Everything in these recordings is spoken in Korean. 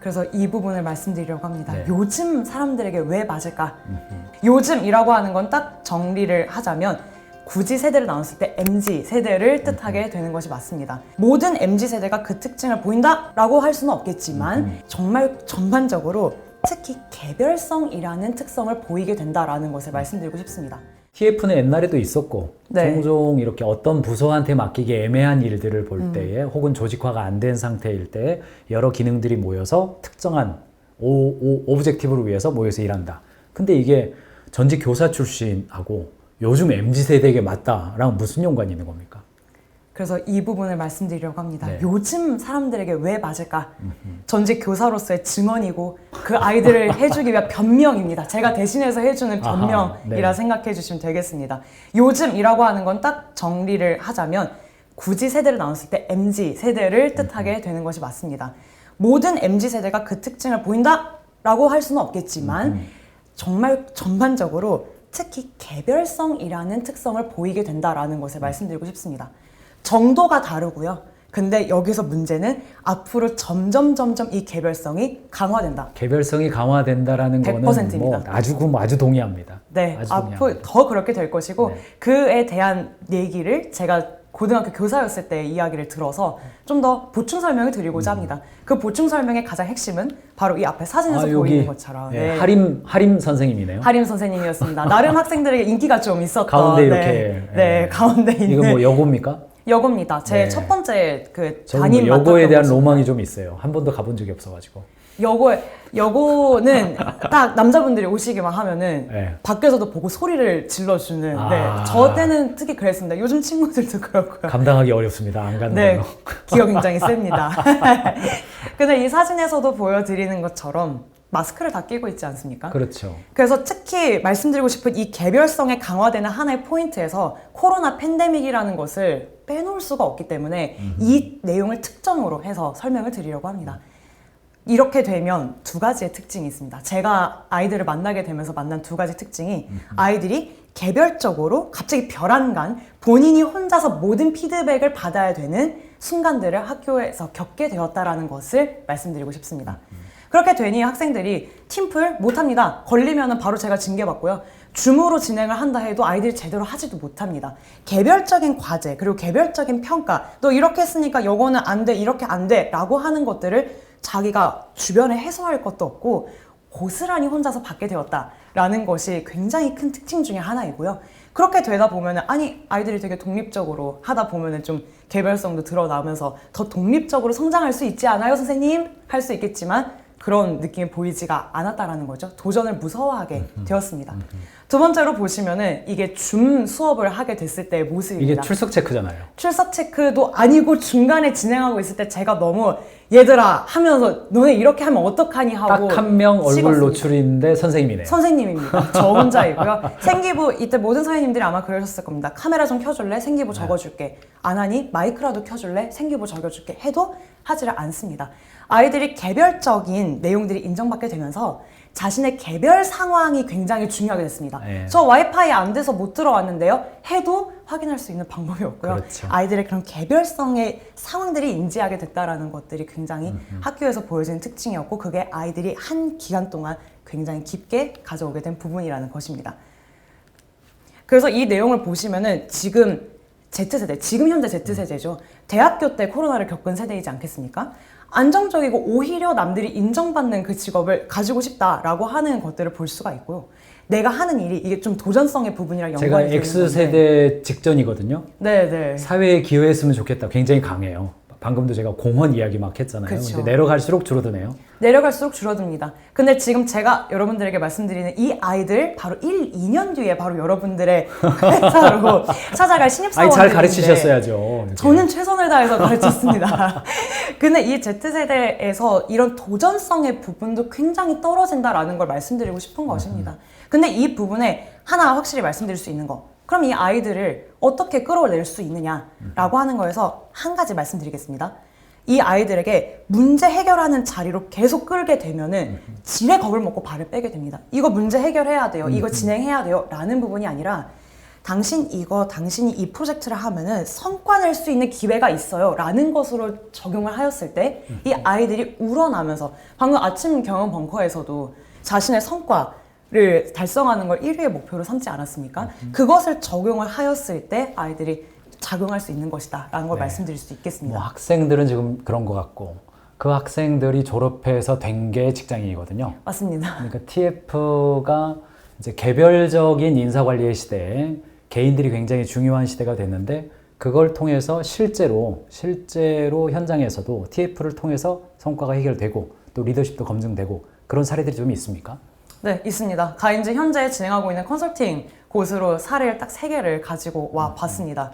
그래서 이 부분을 말씀드리려고 합니다. 네. 요즘 사람들에게 왜 맞을까? 요즘이라고 하는 건 딱 정리를 하자면 굳이 세대를 나눴을 때 MZ세대를 뜻하게 되는 것이 맞습니다. 모든 MZ세대가 그 특징을 보인다라고 할 수는 없겠지만 정말 전반적으로 특히 개별성이라는 특성을 보이게 된다라는 것을 말씀드리고 싶습니다. TF는 옛날에도 있었고 네. 종종 이렇게 어떤 부서한테 맡기기 애매한 일들을 볼 때에 혹은 조직화가 안 된 상태일 때 여러 기능들이 모여서 특정한 오브젝티브를 위해서 모여서 일한다. 근데 이게 전직 교사 출신하고 요즘 MZ세대에게 맞다랑 무슨 연관이 있는 겁니까? 그래서 이 부분을 말씀드리려고 합니다. 네. 요즘 사람들에게 왜 맞을까? 전직 교사로서의 증언이고 그 아이들을 해주기 위한 변명입니다. 제가 대신해서 해주는 변명이라 네. 생각해 주시면 되겠습니다. 요즘이라고 하는 건 딱 정리를 하자면 굳이 세대를 나눴을 때 MZ세대를 뜻하게 되는 것이 맞습니다. 모든 MZ세대가 그 특징을 보인다라고 할 수는 없겠지만 정말 전반적으로 특히 개별성이라는 특성을 보이게 된다라는 것을 말씀드리고 싶습니다. 정도가 다르고요. 근데 여기서 문제는 앞으로 점점 이 개별성이 강화된다. 개별성이 강화된다라는 거는 100%입니다. 아주 동의합니다. 네, 아주 앞으로 동의합니다. 더 그렇게 될 것이고 네. 그에 대한 얘기를 제가 고등학교 교사였을 때 이야기를 들어서 좀 더 보충 설명을 드리고자 합니다. 그 보충 설명의 가장 핵심은 바로 이 앞에 사진에서 보이는 것처럼 네. 하림 선생님이네요. 하림 선생님이었습니다. 나름 학생들에게 인기가 좀 있었던 가운데 이렇게 네, 가운데 있는 이건 뭐 여고입니까? 여고입니다. 제 네. 첫 번째 그 저는 담임 뭐 여고에 맡았던 대한 곳입니다. 로망이 좀 있어요. 한 번도 가본 적이 없어가지고. 여고는 딱 남자분들이 오시기만 하면은 네. 밖에서도 보고 소리를 질러주는 아. 네, 저 때는 특히 그랬습니다. 요즘 친구들도 그렇고요. 감당하기 어렵습니다. 안 가는 네, 걸로. 기억 굉장히 셉니다. 근데 이 사진에서도 보여드리는 것처럼 마스크를 다 끼고 있지 않습니까? 그렇죠. 그래서 특히 말씀드리고 싶은 이 개별성에 강화되는 하나의 포인트에서 코로나 팬데믹이라는 것을 빼놓을 수가 없기 때문에 이 내용을 특정으로 해서 설명을 드리려고 합니다. 이렇게 되면 두 가지의 특징이 있습니다. 제가 아이들을 만나게 되면서 만난 두 가지 특징이 아이들이 개별적으로 갑자기 별안간 본인이 혼자서 모든 피드백을 받아야 되는 순간들을 학교에서 겪게 되었다는 것을 말씀드리고 싶습니다. 그렇게 되니 학생들이 팀플 못합니다. 걸리면 바로 제가 징계받고요. 줌으로 진행을 한다 해도 아이들이 제대로 하지도 못합니다. 개별적인 과제 그리고 개별적인 평가 너 이렇게 했으니까 요거는 안 돼 이렇게 안 돼 라고 하는 것들을 자기가 주변에 해소할 것도 없고 고스란히 혼자서 받게 되었다라는 것이 굉장히 큰 특징 중에 하나이고요. 그렇게 되다 보면은 아니 아이들이 되게 독립적으로 하다 보면은 좀 개별성도 드러나면서 더 독립적으로 성장할 수 있지 않아요 선생님? 할 수 있겠지만 그런 느낌이 보이지가 않았다라는 거죠. 도전을 무서워하게 되었습니다. 두 번째로 보시면은 이게 줌 수업을 하게 됐을 때의 모습입니다. 이게 출석 체크잖아요. 출석 체크도 아니고 중간에 진행하고 있을 때 제가 너무 얘들아 하면서 너네 이렇게 하면 어떡하니 하고 딱 한 명 얼굴 찍었습니다. 노출인데 선생님이네요. 선생님입니다. 저 혼자이고요. 생기부 이때 모든 선생님들이 아마 그러셨을 겁니다. 카메라 좀 켜줄래? 생기부 적어줄게. 안 하니? 마이크라도 켜줄래? 생기부 적어줄게. 해도 하지를 않습니다. 아이들이 개별적인 내용들이 인정받게 되면서 자신의 개별 상황이 굉장히 중요하게 됐습니다. 네. 저 와이파이 안 돼서 못 들어왔는데요. 해도 확인할 수 있는 방법이 없고요. 그렇죠. 아이들의 그런 개별성의 상황들이 인지하게 됐다라는 것들이 굉장히 학교에서 보여지는 특징이었고 그게 아이들이 한 기간 동안 굉장히 깊게 가져오게 된 부분이라는 것입니다. 그래서 이 내용을 보시면은 지금 Z세대, 지금 현재 Z세대죠. 대학교 때 코로나를 겪은 세대이지 않겠습니까? 안정적이고 오히려 남들이 인정받는 그 직업을 가지고 싶다라고 하는 것들을 볼 수가 있고요. 내가 하는 일이 이게 좀 도전성의 부분이랑 제가 연관이 되는 건데. X세대 직전이거든요. 네네. 사회에 기여했으면 좋겠다. 굉장히 강해요. 방금도 제가 공헌 이야기 막 했잖아요. 그쵸. 근데 내려갈수록 줄어드네요. 내려갈수록 줄어듭니다. 근데 지금 제가 여러분들에게 말씀드리는 이 아이들 바로 1, 2년 뒤에 바로 여러분들의 회사로 찾아갈 아이 신입사원들인데 잘 가르치셨어야죠. 이렇게. 저는 최선을 다해서 가르쳤습니다. 근데 이 Z세대에서 이런 도전성의 부분도 굉장히 떨어진다라는 걸 말씀드리고 싶은 것입니다. 근데 이 부분에 하나 확실히 말씀드릴 수 있는 거. 그럼 이 아이들을 어떻게 끌어낼 수 있느냐라고 하는 거에서 한 가지 말씀드리겠습니다. 이 아이들에게 문제 해결하는 자리로 계속 끌게 되면은 지레 겁을 먹고 발을 빼게 됩니다. 이거 문제 해결해야 돼요. 이거 진행해야 돼요. 라는 부분이 아니라 당신이 이 프로젝트를 하면은 성과 낼 수 있는 기회가 있어요 라는 것으로 적용을 하였을 때 이 아이들이 우러나면서 방금 아침 경영 벙커에서도 자신의 성과를 달성하는 걸 1위의 목표로 삼지 않았습니까? 그것을 적용을 하였을 때 아이들이 작용할 수 있는 것이다 라는 걸 네. 말씀드릴 수 있겠습니다. 뭐 학생들은 지금 그런 것 같고 그 학생들이 졸업해서 된 게 직장인이거든요. 맞습니다. 그러니까 TF가 이제 개별적인 인사관리의 시대에 개인들이 굉장히 중요한 시대가 됐는데 그걸 통해서 실제로 현장에서도 TF를 통해서 성과가 해결되고 또 리더십도 검증되고 그런 사례들이 좀 있습니까? 네, 있습니다. 가인즈 현재 진행하고 있는 컨설팅 곳으로 사례를 딱 3개를 가지고 와 봤습니다.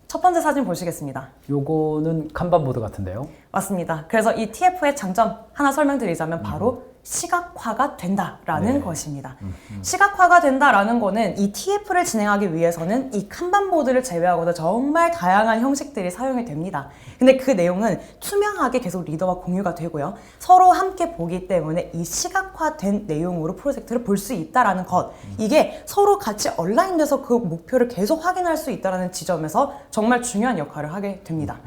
첫 번째 사진 보시겠습니다. 요거는 칸반보드 같은데요. 맞습니다. 그래서 이 TF의 장점 하나 설명드리자면 바로 시각화가 된다라는 네. 것입니다. 시각화가 된다라는 거는 이 TF를 진행하기 위해서는 이 칸반보드를 제외하고도 정말 다양한 형식들이 사용이 됩니다. 근데 그 내용은 투명하게 계속 리더와 공유가 되고요. 서로 함께 보기 때문에 이 시각화된 내용으로 프로젝트를 볼 수 있다라는 것. 이게 서로 같이 온라인돼서 그 목표를 계속 확인할 수 있다라는 지점에서 정말 중요한 역할을 하게 됩니다.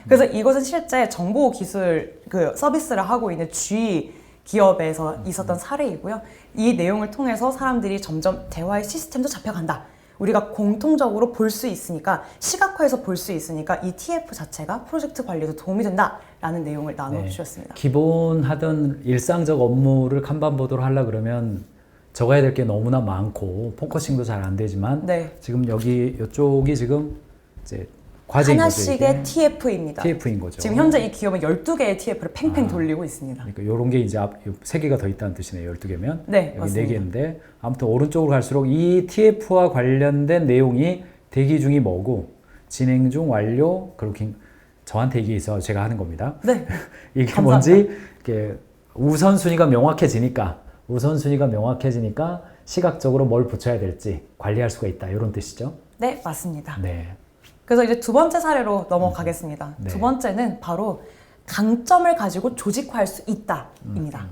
그래서 이것은 실제 정보기술 그 서비스를 하고 있는 G 기업에서 있었던 사례이고요. 이 내용을 통해서 사람들이 점점 대화의 시스템도 잡혀간다. 우리가 공통적으로 볼 수 있으니까 시각화해서 볼 수 있으니까 이 TF 자체가 프로젝트 관리에도 도움이 된다라는 내용을 나눠주셨습니다. 기본 하던 일상적 업무를 칸반보드로 하려 그러면 적어야 될 게 너무나 많고 포커싱도 잘 안 되지만 네. 지금 이쪽이 지금 이제 과제인 거죠. 하나씩의 이게. TF입니다. TF인 거죠. 지금 현재 이 기업은 12개의 TF를 팽팽 돌리고 있습니다. 그러니까 요런 게 이제 3개가 더 있다는 뜻이네요. 12개면. 네, 여기 맞습니다. 4개인데 아무튼 오른쪽으로 갈수록 이 TF와 관련된 내용이 대기 중이 뭐고 진행 중 완료 그리고 저한테 이게 있어 제가 하는 겁니다. 네. 이게 감사합니다. 뭔지 이렇게 우선순위가 명확해지니까 시각적으로 뭘 붙여야 될지 관리할 수가 있다. 이런 뜻이죠. 네, 맞습니다. 네. 그래서 이제 두 번째 사례로 넘어가겠습니다. 네. 두 번째는 바로 강점을 가지고 조직화할 수 있다입니다.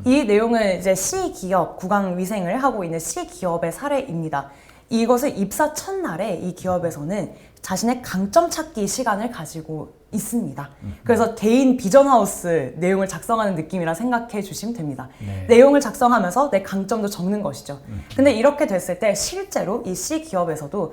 이 내용은 이제 C 기업 구강 위생을 하고 있는 C 기업의 사례입니다. 이것을 입사 첫날에 이 기업에서는 자신의 강점 찾기 시간을 가지고 있습니다. 그래서 개인 비전하우스 내용을 작성하는 느낌이라 생각해 주시면 됩니다. 네. 내용을 작성하면서 내 강점도 적는 것이죠. 근데 이렇게 됐을 때 실제로 이 C 기업에서도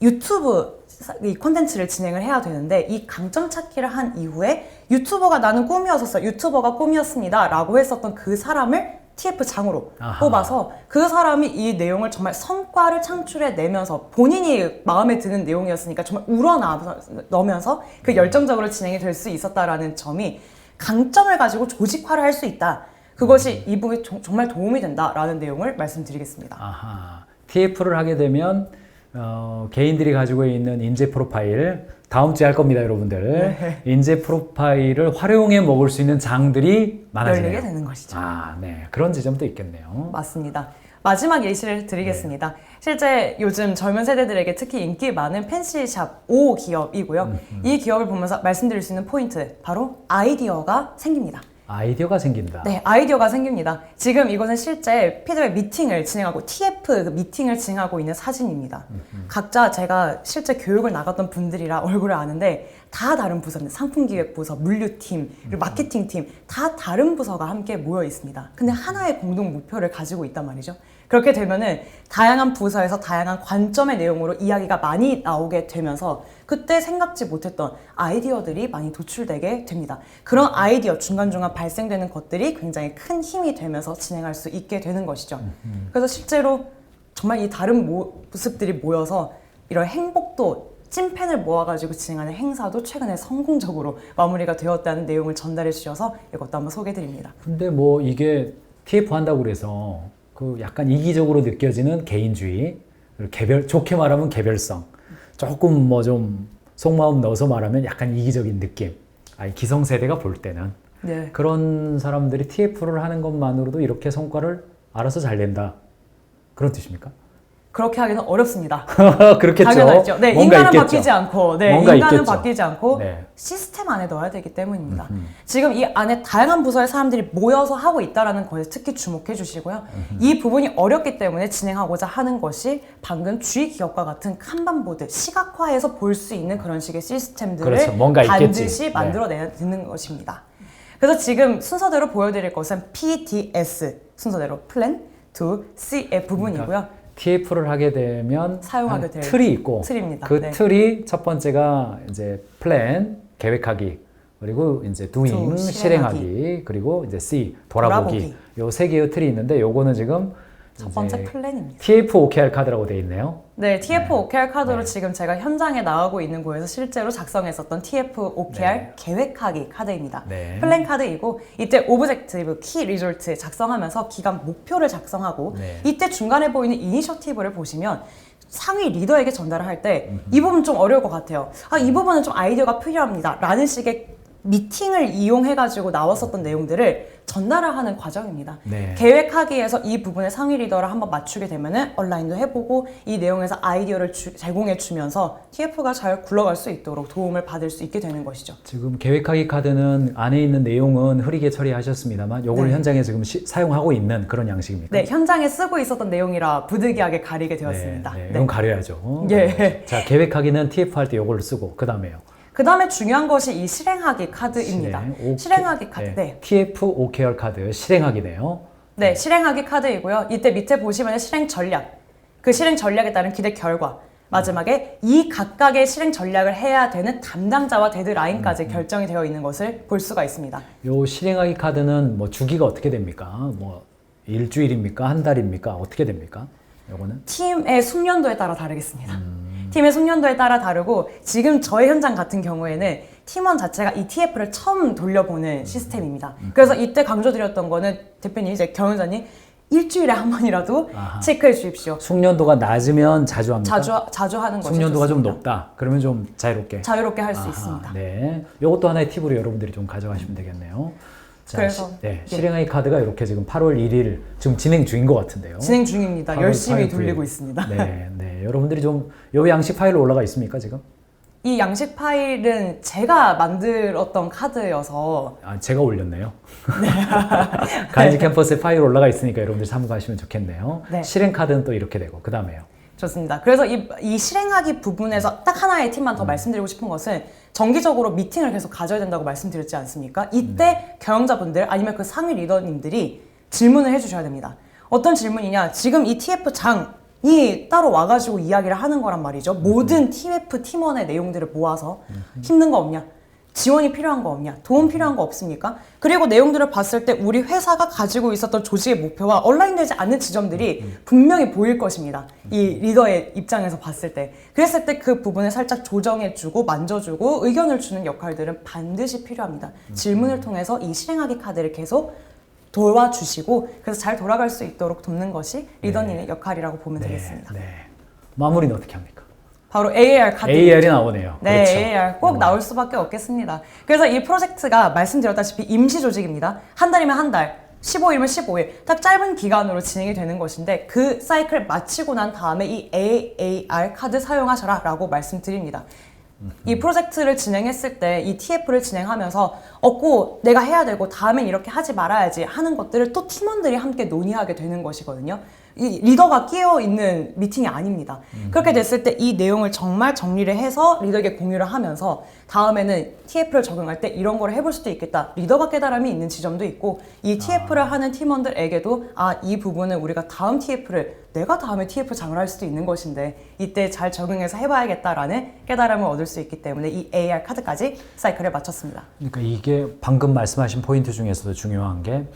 유튜브 이 콘텐츠를 진행을 해야 되는데 이 강점 찾기를 한 이후에 유튜버가 나는 꿈이었었어요. 유튜버가 꿈이었습니다. 라고 했었던 그 사람을 TF장으로 뽑아서 그 사람이 이 내용을 정말 성과를 창출해내면서 본인이 마음에 드는 내용이었으니까 정말 우러나면서 그 열정적으로 진행이 될 수 있었다라는 점이 강점을 가지고 조직화를 할 수 있다. 그것이 이 부분에 정말 도움이 된다라는 내용을 말씀드리겠습니다. 아하. TF를 하게 되면 개인들이 가지고 있는 인재 프로파일 다음 주에 할 겁니다, 여러분들. 네. 인재 프로파일을 활용해 먹을 수 있는 장들이 많아지네요. 열리게 되는 것이죠. 아, 네. 그런 지점도 있겠네요. 맞습니다. 마지막 예시를 드리겠습니다. 실제 요즘 젊은 세대들에게 특히 인기 많은 팬시샵 5 기업이고요. 이 기업을 보면서 말씀드릴 수 있는 포인트, 바로 아이디어가 생깁니다. 아이디어가 생긴다. 네, 아이디어가 생깁니다. 지금 이것은 실제 피드백 미팅을 진행하고 TF 그 미팅을 진행하고 있는 사진입니다. 각자 제가 실제 교육을 나갔던 분들이라 얼굴을 아는데 다 다른 부서입니다. 상품기획부서, 물류팀, 그리고 마케팅팀 다 다른 부서가 함께 모여 있습니다. 근데 하나의 공동 목표를 가지고 있단 말이죠. 그렇게 되면은 다양한 부서에서 다양한 관점의 내용으로 이야기가 많이 나오게 되면서 그때 생각지 못했던 아이디어들이 많이 도출되게 됩니다. 그런 아이디어 중간중간 발생되는 것들이 굉장히 큰 힘이 되면서 진행할 수 있게 되는 것이죠. 그래서 실제로 정말 이 다른 모습들이 모여서 이런 행복도 찐팬을 모아가지고 진행하는 행사도 최근에 성공적으로 마무리가 되었다는 내용을 전달해 주셔서 이것도 한번 소개해-드립니다. 근데 뭐 이게 TF 한다고 그래서 그 약간 이기적으로 느껴지는 개인주의, 좋게 말하면 개별성, 조금 뭐 좀 속마음 넣어서 말하면 약간 이기적인 느낌. 아니, 기성세대가 볼 때는 네. 그런 사람들이 TF를 하는 것만으로도 이렇게 성과를 알아서 잘 낸다. 그런 뜻입니까? 그렇게 하기는 어렵습니다. 그렇겠죠. 당연하죠. 네, 뭔가 인간은 있겠죠. 바뀌지 않고, 네, 뭔가 인간은 있겠죠. 바뀌지 않고 네. 시스템 안에 넣어야 되기 때문입니다. 지금 이 안에 다양한 부서의 사람들이 모여서 하고 있다라는 것에 특히 주목해 주시고요. 이 부분이 어렵기 때문에 진행하고자 하는 것이 방금 주의 기업과 같은 칸반보드, 시각화해서 볼 수 있는 그런 식의 시스템들을 그렇죠. 뭔가 반드시 있겠지. 만들어내는 것입니다. 그래서 지금 순서대로 보여드릴 것은 PDS, 순서대로 Plan to C의 부분이고요. TF를 하게 되면 사용하게 한 될 틀이 있고 틀입니다. 그 네. 틀이 첫 번째가 이제 플랜 계획하기 그리고 이제 doing 실행하기. 실행하기 그리고 이제 C 돌아보기 요 세 개의 틀이 있는데 요거는 지금 첫 번째 이제 플랜입니다. TF OKR 카드라고 되어 있네요. 네, TF OKR 카드로 네. 지금 제가 현장에 나가고 있는 곳에서 실제로 작성했었던 TF OKR 네. 계획하기 카드입니다. 네. 플랜 카드이고 이때 오브젝티브, 키 리졸트 작성하면서 기간 목표를 작성하고 네. 이때 중간에 보이는 이니셔티브를 보시면 상위 리더에게 전달을 할 때 이 부분 좀 어려울 것 같아요. 아, 이 부분은 좀 아이디어가 필요합니다. 라는 식의 미팅을 이용해가지고 나왔었던 내용들을 전달을 하는 과정입니다. 네. 계획하기에서 이 부분에 상위 리더를 한번 맞추게 되면은 온라인도 해보고 이 내용에서 아이디어를 제공해 주면서 TF가 잘 굴러갈 수 있도록 도움을 받을 수 있게 되는 것이죠. 지금 계획하기 카드는 안에 있는 내용은 흐리게 처리하셨습니다만 요걸 네. 현장에 지금 사용하고 있는 그런 양식입니까? 네, 현장에 쓰고 있었던 내용이라 부득이하게 가리게 되었습니다. 네, 네. 이건 가려야죠. 예. 자, 계획하기는 TF 할 때 요걸 쓰고 그 다음에요. 그 다음에 중요한 것이 이 실행하기 카드입니다. 실행하기 카드. 네. 네. TF OKR 카드 실행하기네요. 네, 실행하기 카드이고요. 이때 밑에 보시면 실행 전략, 그 실행 전략에 따른 기대 결과, 마지막에 이 각각의 실행 전략을 해야 되는 담당자와 데드라인까지 결정이 되어 있는 것을 볼 수가 있습니다. 요 실행하기 카드는 뭐 주기가 어떻게 됩니까? 뭐 일주일입니까? 한 달입니까? 어떻게 됩니까? 요거는? 팀의 숙련도에 따라 다르겠습니다. 팀의 숙련도에 따라 다르고 지금 저의 현장 같은 경우에는 팀원 자체가 이 TF를 처음 돌려보는 시스템입니다. 그래서 이때 강조드렸던 거는 대표님, 이제 경영자님 일주일에 한 번이라도 아하. 체크해 주십시오. 숙련도가 낮으면 자주 합니까? 자주 하는 것이 숙련도가 좀 좋습니다. 높다. 그러면 좀 자유롭게 할 수 아하, 있습니다. 네. 요것도 하나의 팁으로 여러분들이 좀 가져가시면 되겠네요. 자, 그래서 네, 실행하기 카드가 이렇게 지금 8월 1일 지금 진행 중인 것 같은데요. 진행 중입니다. 8월 열심히 8일. 돌리고 있습니다. 네, 네. 여러분들이 좀 요 양식 파일로 올라가 있습니까 지금? 이 양식 파일은 제가 만들었던 카드여서 제가 올렸네요. 가이즈 캠퍼스에 파일 올라가 있으니까 여러분들 참고하시면 좋겠네요. 네. 실행 카드는 또 이렇게 되고 그 다음에요. 좋습니다. 그래서 이 실행하기 부분에서 딱 하나의 팁만 더 말씀드리고 싶은 것은 정기적으로 미팅을 계속 가져야 된다고 말씀드렸지 않습니까? 이때 경영자분들 아니면 그 상위 리더님들이 질문을 해주셔야 됩니다. 어떤 질문이냐? 지금 이 TF 장이 따로 와가지고 이야기를 하는 거란 말이죠. 모든 TF 팀원의 내용들을 모아서 힘든 거 없냐? 지원이 필요한 거 없냐? 도움 필요한 거 없습니까? 그리고 내용들을 봤을 때 우리 회사가 가지고 있었던 조직의 목표와 얼라인되지 않는 지점들이 분명히 보일 것입니다. 이 리더의 입장에서 봤을 때. 그랬을 때 그 부분을 살짝 조정해주고 만져주고 의견을 주는 역할들은 반드시 필요합니다. 질문을 통해서 이 실행하기 카드를 계속 도와주시고 그래서 잘 돌아갈 수 있도록 돕는 것이 리더님의 역할이라고 보면 되겠습니다. 네. 마무리는 어떻게 합니까? 바로 AAR 카드. AR이 나오네요. 네, 그렇죠. AAR 꼭 나올 수밖에 없겠습니다. 그래서 이 프로젝트가 말씀드렸다시피 임시 조직입니다. 한 달이면 한 달, 15일이면 15일, 딱 짧은 기간으로 진행이 되는 것인데 그 사이클 마치고 난 다음에 이 AAR 카드 사용하셔라 라고 말씀드립니다. 이 프로젝트를 진행했을 때 이 TF를 진행하면서 꼭 내가 해야 되고 다음엔 이렇게 하지 말아야지 하는 것들을 또 팀원들이 함께 논의하게 되는 것이거든요. 이 리더가 끼어 있는 미팅이 아닙니다. 그렇게 됐을 때 이 내용을 정말 정리를 해서 리더에게 공유를 하면서 다음에는 TF를 적용할 때 이런 걸 해볼 수도 있겠다. 리더가 깨달음이 있는 지점도 있고 이 TF를 하는 팀원들에게도 이 부분은 우리가 다음 TF를 내가 다음에 TF 장을 할 수도 있는 것인데 이때 잘 적용해서 해봐야겠다라는 깨달음을 얻을 수 있기 때문에 이 AR 카드까지 사이클을 마쳤습니다. 그러니까 이게 방금 말씀하신 포인트 중에서도 중요한 게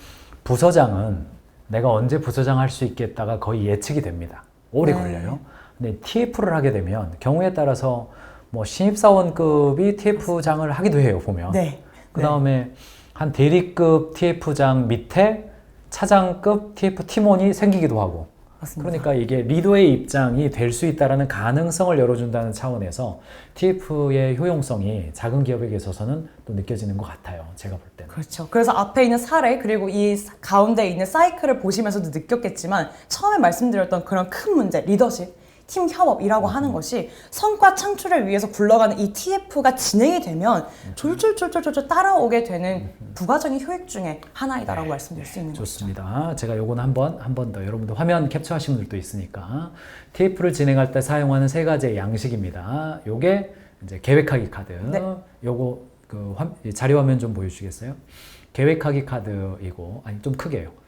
부서장은 내가 언제 부서장 할 수 있겠다가 거의 예측이 됩니다. 오래 걸려요. 근데 TF를 하게 되면 경우에 따라서 뭐 신입사원급이 TF장을 하기도 해요, 보면. 네. 그 다음에 한 대리급 TF장 밑에 차장급 TF 팀원이 생기기도 하고. 맞습니다. 그러니까 이게 리더의 입장이 될 수 있다라는 가능성을 열어준다는 차원에서 TF의 효용성이 작은 기업에게 있어서는 또 느껴지는 것 같아요. 제가 볼 때는. 그렇죠. 그래서 앞에 있는 사례 그리고 이 가운데 있는 사이클을 보시면서도 느꼈겠지만 처음에 말씀드렸던 그런 큰 문제, 리더십, 팀 협업이라고 하는 것이 성과 창출을 위해서 굴러가는 이 TF가 진행이 되면 졸졸졸졸 따라오게 되는 부가적인 효익 중에 하나이다라고 말씀드릴 수 있는 거죠. 좋습니다. 제가 요거는 한 번 더 여러분들 화면 캡처하신 분들도 있으니까 TF를 진행할 때 사용하는 세 가지의 양식입니다. 요게 이제 계획하기 카드. 네. 요거 그 자료 화면 좀 보여주시겠어요? 계획하기 카드이고 아니 좀 크게요.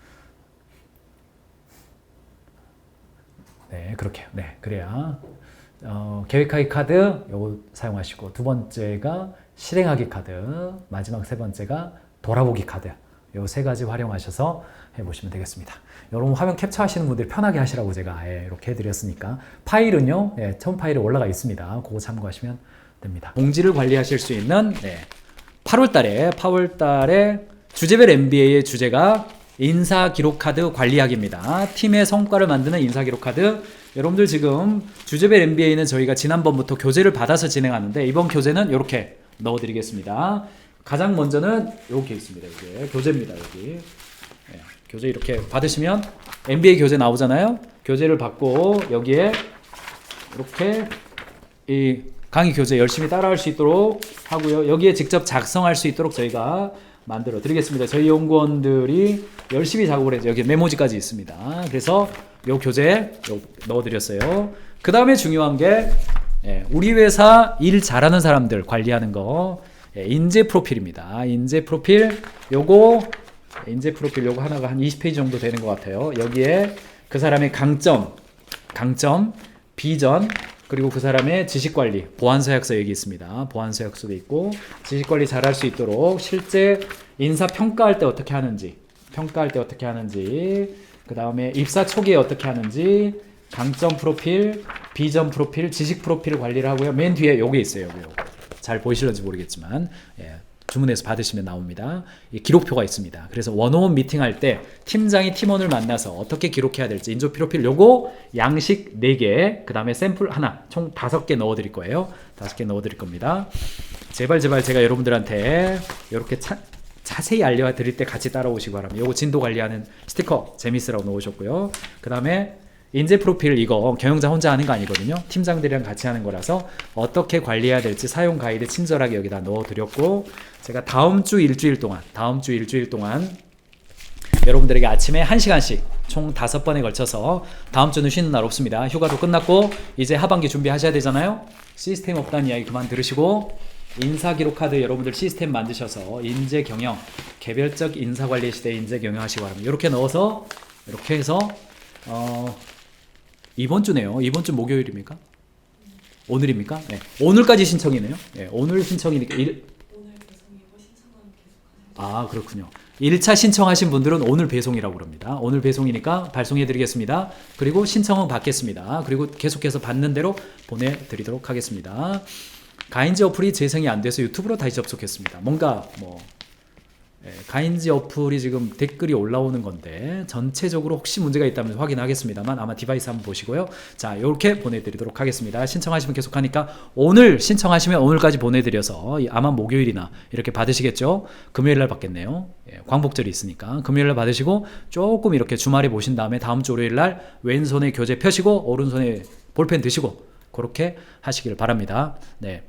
네, 그렇게요. 네, 그래야 계획하기 카드 요거 사용하시고 두 번째가 실행하기 카드, 마지막 세 번째가 돌아보기 카드. 요 세 가지 활용하셔서 해보시면 되겠습니다. 여러분 화면 캡처하시는 분들이 편하게 하시라고 제가 이렇게 해드렸으니까 파일은요, 처음 파일에 올라가 있습니다. 그거 참고하시면 됩니다. 공지를 관리하실 수 있는 8월달에 주제별 MBA의 주제가 인사기록 카드 관리하기입니다. 팀의 성과를 만드는 인사기록 카드. 여러분들 지금 주제별 MBA는 저희가 지난번부터 교재를 받아서 진행하는데 이번 교재는 이렇게 넣어드리겠습니다. 가장 먼저는 이렇게 있습니다. 이게 교재입니다. 여기 교재 이렇게 받으시면 MBA 교재 나오잖아요. 교재를 받고 여기에 이렇게 이 강의 교재 열심히 따라할 수 있도록 하고요. 여기에 직접 작성할 수 있도록 저희가 만들어 드리겠습니다. 저희 연구원들이 열심히 작업을 해서 여기 메모지까지 있습니다. 그래서 요 교재 넣어 드렸어요. 그 다음에 중요한 게 우리 회사 일 잘하는 사람들 관리하는 거 인재 프로필입니다. 인재 프로필 요거 하나가 한 20페이지 정도 되는 것 같아요. 여기에 그 사람의 강점, 비전, 그리고 그 사람의 지식관리, 보안서약서 여기 있습니다. 보안서약서도 있고 지식관리 잘할 수 있도록 실제 인사평가할 때 어떻게 하는지, 그 다음에 입사 초기에 어떻게 하는지, 강점 프로필, 비전 프로필, 지식 프로필 관리를 하고요. 맨 뒤에 요게 있어요. 잘 보이실런지 모르겠지만 주문해서 받으시면 나옵니다. 이 기록표가 있습니다. 그래서 원오원 미팅할 때 팀장이 팀원을 만나서 어떻게 기록해야 될지 인조 프로필 요거 양식 4개 그 다음에 샘플 하나 총 5개 넣어 드릴 거예요. 5개 넣어 드릴 겁니다. 제발 제가 여러분들한테 이렇게 자세히 알려드릴 때 같이 따라오시기 바랍니다. 요거 진도 관리하는 스티커 재밌으라고 넣으셨고요. 그 다음에 인재 프로필 이거 경영자 혼자 하는 거 아니거든요. 팀장들이랑 같이 하는 거라서 어떻게 관리해야 될지 사용 가이드 친절하게 여기다 넣어드렸고 제가 다음 주 일주일 동안 여러분들에게 아침에 1시간씩 총 5번에 걸쳐서 다음 주는 쉬는 날 없습니다. 휴가도 끝났고 이제 하반기 준비하셔야 되잖아요. 시스템 없다는 이야기 그만 들으시고 인사기록 카드 여러분들 시스템 만드셔서 인재 경영, 개별적 인사관리 시대 인재 경영 하시기 바랍니다. 이렇게 넣어서 이렇게 해서 이번 주네요. 이번 주 목요일입니까? 오늘입니까? 네. 오늘까지 신청이네요. 네. 오늘 신청이니까 오늘 배송이고 신청은 계속 그렇군요. 1차 신청하신 분들은 오늘 배송이라고 그럽니다. 오늘 배송이니까 발송해 드리겠습니다. 그리고 신청은 받겠습니다. 그리고 계속해서 받는 대로 보내드리도록 하겠습니다. 가인지 어플이 재생이 안 돼서 유튜브로 다시 접속했습니다. 뭔가 가인지 어플이 지금 댓글이 올라오는 건데 전체적으로 혹시 문제가 있다면 확인하겠습니다만 아마 디바이스 한번 보시고요. 자, 이렇게 보내드리도록 하겠습니다. 신청하시면 계속하니까 오늘 신청하시면 오늘까지 보내드려서 아마 목요일이나 이렇게 받으시겠죠. 금요일날 받겠네요. 광복절이 있으니까 금요일날 받으시고 조금 이렇게 주말에 보신 다음에 다음 주 월요일날 왼손에 교재 펴시고 오른손에 볼펜 드시고 그렇게 하시길 바랍니다. 네.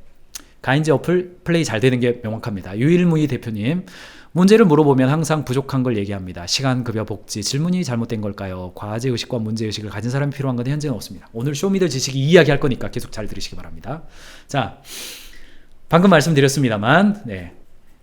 가인지 어플 플레이 잘 되는 게 명확합니다. 유일무이 대표님 문제를 물어보면 항상 부족한 걸 얘기합니다. 시간, 급여, 복지, 질문이 잘못된 걸까요? 과제의식과 문제의식을 가진 사람이 필요한 건 현재는 없습니다. 오늘 쇼미더 지식이 이야기할 거니까 계속 잘 들으시기 바랍니다. 자, 방금 말씀드렸습니다만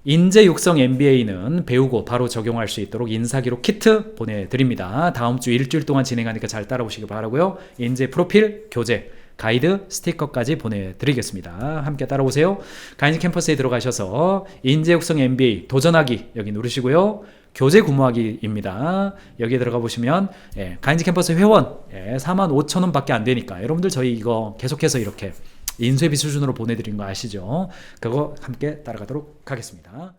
인재 육성 MBA는 배우고 바로 적용할 수 있도록 인사기록 키트 보내드립니다. 다음 주 일주일 동안 진행하니까 잘 따라오시기 바라고요. 인재 프로필, 교재, 가이드, 스티커까지 보내드리겠습니다. 함께 따라오세요. 가인지 캠퍼스에 들어가셔서 인재육성 MBA 도전하기 여기 누르시고요. 교재 구매하기입니다. 여기에 들어가 보시면 가인지 캠퍼스 회원 45,000원 밖에 안 되니까 여러분들 저희 이거 계속해서 이렇게 인쇄비 수준으로 보내드린 거 아시죠? 그거 함께 따라가도록 하겠습니다.